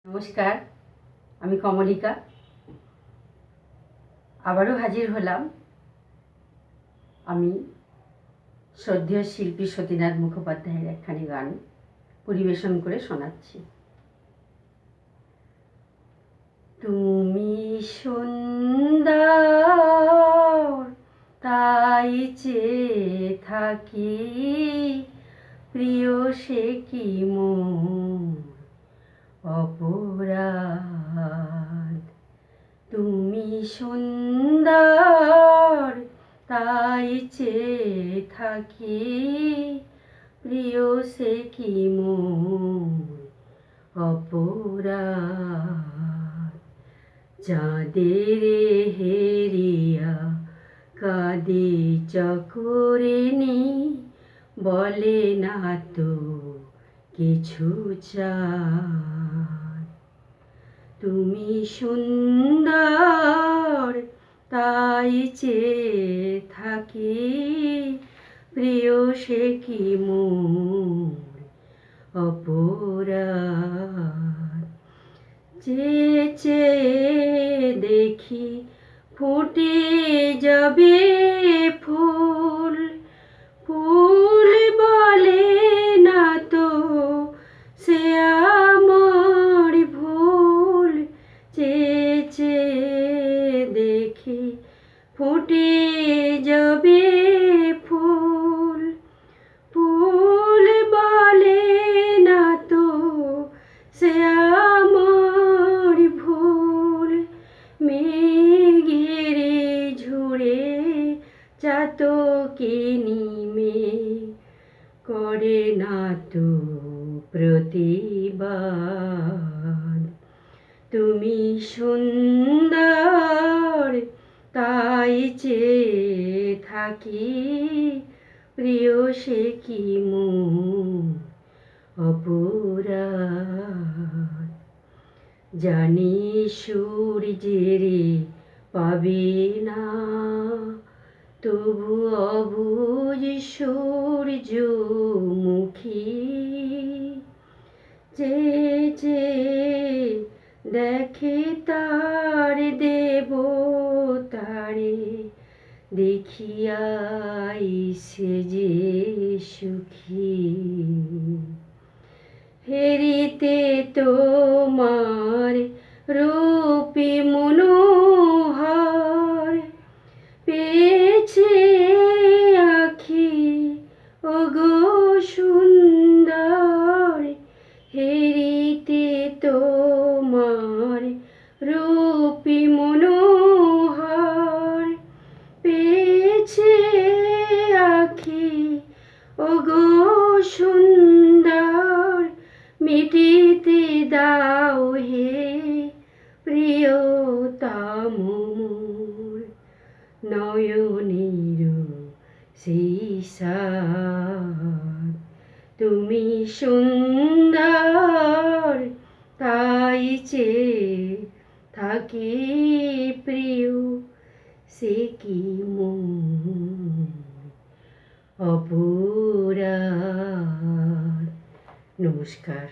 নমস্কার, আমি কমলিকা আবারও হাজির হলাম। আমি শ্রদ্ধেয় শিল্পী সতীনাথ মুখোপাধ্যায়ের একখানি গান পরিবেশন করে শোনাচ্ছি। তুমি সুন্দর তাই চেয়ে থাকি, প্রিয় সে কি মন অপরাধ। তুমি সুন্দর তাই চেয়ে থাকি, প্রিয় সে কি মন অপরাধ। চাঁদের হেরিয়া কাঁদে চকরিণী, বলে না তো কিছু চাঁদ। তুমি সুন্দর তাই চেয়ে থাকি, প্রিয় সে কি মন অপরাধ। চেয়ে চেয়ে দেখি ফুটে যাবে ফুল, ফুল বলে না তো সে আমার ভুল। চেয়ে চেয়ে দেখি ফুটে যাবে ফুল, ফুল বলে না তো সে আমার ভুল। মেঘের ঝুড়ে চাতকিনী মেয়ে করে না তো প্রতিবাদ। তুমি সুন্দর তাই চেয়ে থাকি, প্রিয় সে কি মন অপরাধ। জানি সূর্যের পাবে না, তবু অবুঝ সূর্যমুখী। যে যে দেখে তার দেবতারে, দেখিয়াই সে যে সুখী। হেরিতে তোমার রূপী মনোহর, পেয়েছে আখি ওগো সুন্দর। হেরিতে তোমার রূপী মনোহর, পেয়েছে আখি ওগো সুন্দর। মিটিতে দাও হে প্রিয়তম মোর, নয়নের সেই সাদ। তুমি সুন্দর তাই চেয়ে থাকি, প্রিয় সে কি মন অপরাধ। নমস্কার।